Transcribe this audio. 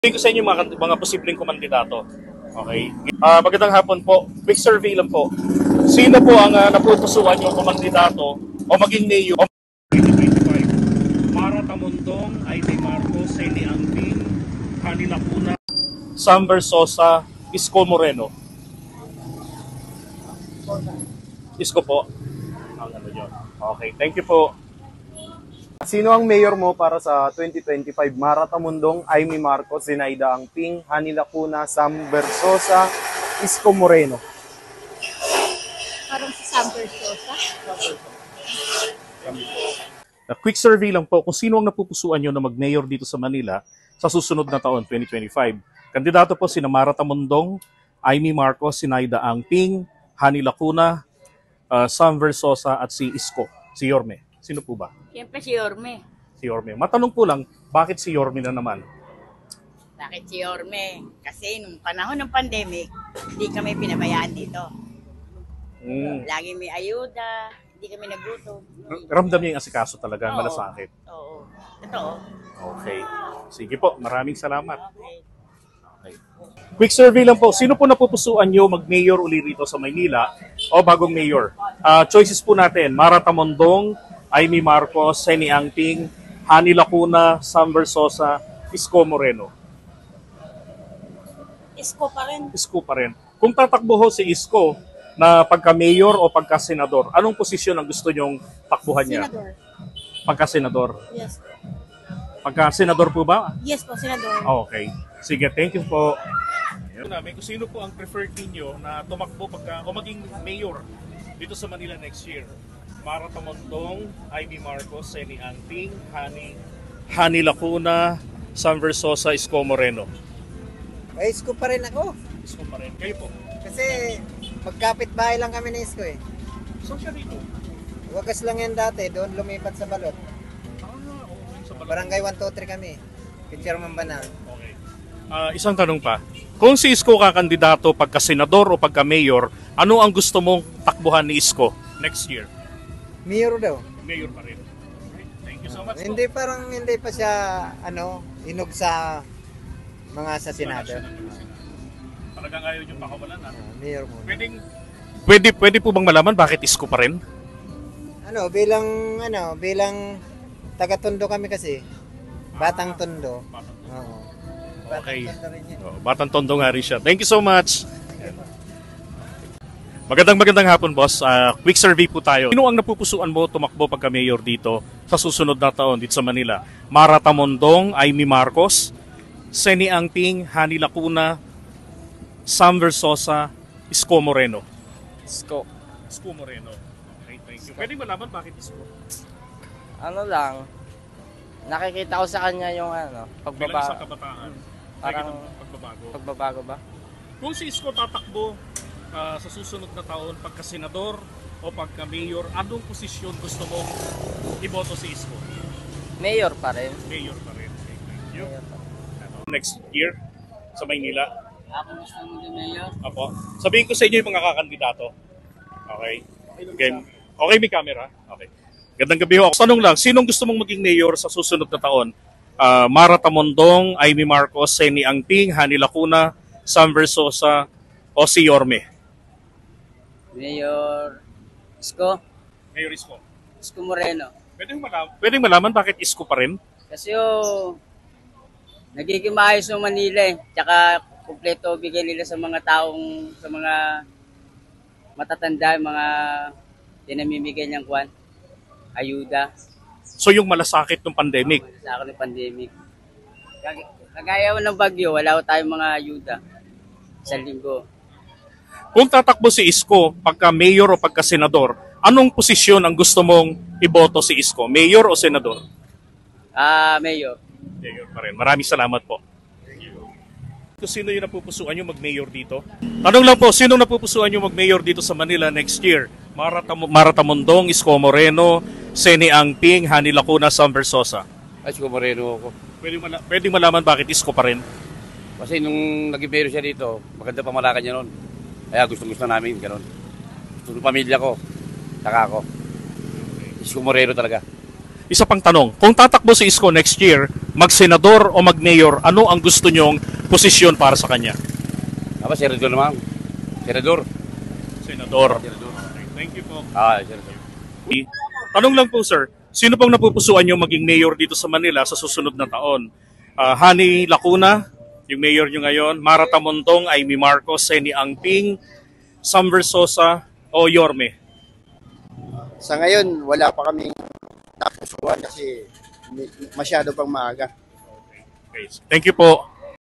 Sabihin ko sa inyo mga posibleng kumandidato. Okay. Magandang hapon po. Quick survey lang po. Sino po ang napupusuan yung kumandidato o maging mayor o 2025? Mara Tamundong, Aide Marcos, Seni Angting, Hani Lacuna, Sam Versosa, Isko Moreno. Isko po. Ang ano yun. Okay, thank you po. Sino ang mayor mo para sa 2025? Mara Tamundong, Aimee Marcos, Zenaida Angting, Hani Lacuna, Sam Versosa, Isko Moreno. Parang si Sam Versosa. Quick survey lang po kung sino ang napupusuan nyo na mag-mayor dito sa Manila sa susunod na taon, 2025. Kandidato po sina Mara Tamundong, Aimee Marcos, Zenaida Angting, Hani Lacuna, Sam Versosa at si Isko, si Yorme. Sino po ba? Siyempre si Yorme. Si Yorme. Matanong po lang, bakit si Yorme na naman? Bakit si Yorme? Kasi nung panahon ng pandemic, hindi kami pinabayaan dito. Lagi may ayuda, hindi kami nagluto. Ramdam niya yung asikaso talaga, Oo. malasakit. Oo. Totoo. Okay. Sige po, maraming salamat. Okay. Okay. Quick survey lang po, sino po napupusuan nyo mag-mayor uli rito sa Maynila o bagong mayor? Choices po natin, Mara Tamundong, Aimee Marcos, Seni Angting, Hani Lacuna, Sam Versosa, Isko Moreno. Isko pa rin. Isko pa rin. Kung tatakbo ho si Isko na pagka-mayor o pagka-senador, anong posisyon ang gusto nyong takbuhan niya? Senador. Pagka-senador. Yes. Pagka-senador po ba? Yes po, senador. Okay. Sige, thank you po. Ayun namin, kung sino po ang preferred ninyo na tumakbo pagka, o maging mayor dito sa Manila next year. Mara Tamundong, Aimee Marcos, Seni Angting, Hani Lacuna, Sam Versosa, Isko Moreno. Ay, Isko pa rin ako. Isko pa rin. Kayo po. Kasi magkapit bahay lang kami ni Isko eh. Saan siya dito? Wagas lang yan dati, doon lumipat sa balot. Okay. Sa Barangay 123 kami. Picture Mambanal. Okay. Isang tanong pa. Kung si Isko kakandidato pagka-senador o pagka-mayor, ano ang gusto mong takbuhan ni Isko next year? Mayor daw. Mayor pa rin. Okay. Thank you so much. Hindi pa siya inog sa mga sa Senado. Talagang ayaw yung pakawalan. Mayor mo. Pwede po bang malaman bakit Isko pa rin? Bilang taga-Tondo kami kasi. Batang Tondo. Oo. Okay. Batang Tondo rin yun. Batang Tondo nga rin siya. Thank you so much. Magandang hapon, boss. Quick survey po tayo. Sino ang napupusuan mo tumakbo pagka-mayor dito sa susunod na taon dito sa Manila? Mara Tamundong, Aimee Marcos, Seni Angting, Hani Lacuna, Sam Versosa, Isko Moreno. Isko. Isko Moreno. Okay, thank you. Pwede malaman bakit Isko? Ano lang, nakikita ko sa kanya yung Bilang pagbabago. isang kabataan. Parang pagbabago. pagbabago ba? Kung si Isko tatakbo sa susunod na taon pagka-senador o pagka-mayor, anong posisyon gusto mo iboto si Isko? Mayor pa rin. Mayor pa rin. Okay, thank you. Mayor pa rin. Next year sa Maynila. Ako gusto mo din mayor? Apo. Sabihin ko sa inyo yung mga kakandidato. Okay? Okay, may camera? Okay. Gandang gabi ho. Tanong lang, sinong gusto mong maging mayor sa susunod na taon? Mara Tamundong, Aimee Marcos, Seni Angting, Hani Lacuna, Sam Versosa, o si Yorme? Mayor Isko. Mayor Isko. Isko Moreno. Pwedeng malaman bakit Isko pa rin? Kasi nagiging maayos ng Manila eh. Tsaka kumpleto bigay nila sa mga taong, sa mga matatanda, mga dinamimigay niyang ayuda. So yung malasakit ng pandemic. Sa akin ng pandemic. Kagaya ng bagyo, wala ko tayong mga ayuda. Isang linggo. Kung tatakbo si Isko pagka mayor o pagka senador, anong posisyon ang gusto mong iboto si Isko? Mayor o senador? Mayor. Mayor pa rin. Maraming salamat po. Kung sino yung napupusuan nyo mag-mayor dito? Tanong lang po, sino napupusuan nyo mag-mayor dito sa Manila next year? Mara Tamundong, Isko Moreno, Seni Angting, Hani Lacuna, Sam Versosa. Ay, Isko Moreno ako. Pwede malaman bakit Isko pa rin? Kasi nung naging mayor siya dito, maganda pamalakan niya noon. Kaya gusto namin, gano'n. Gusto ng pamilya ko, saka ako. Isko Moreno talaga. isa pang tanong, kung tatakbo si Isko next year, mag-senador o mag-mayor, ano ang gusto nyong posisyon para sa kanya? Senador naman. Senador. Senador. Senador. Okay, thank you po. Senador. Tanong lang po sir, sino pang napupusuan nyo maging mayor dito sa Manila sa susunod na taon? Hani Lacuna, yung mayor nyo ngayon, Mara Tamontong, Amy Marcos, Seni Angping, Sam Versosa, o Yorme? Sa ngayon, wala pa kaming napusuan kasi masyado pang maaga. Okay. Thank you po.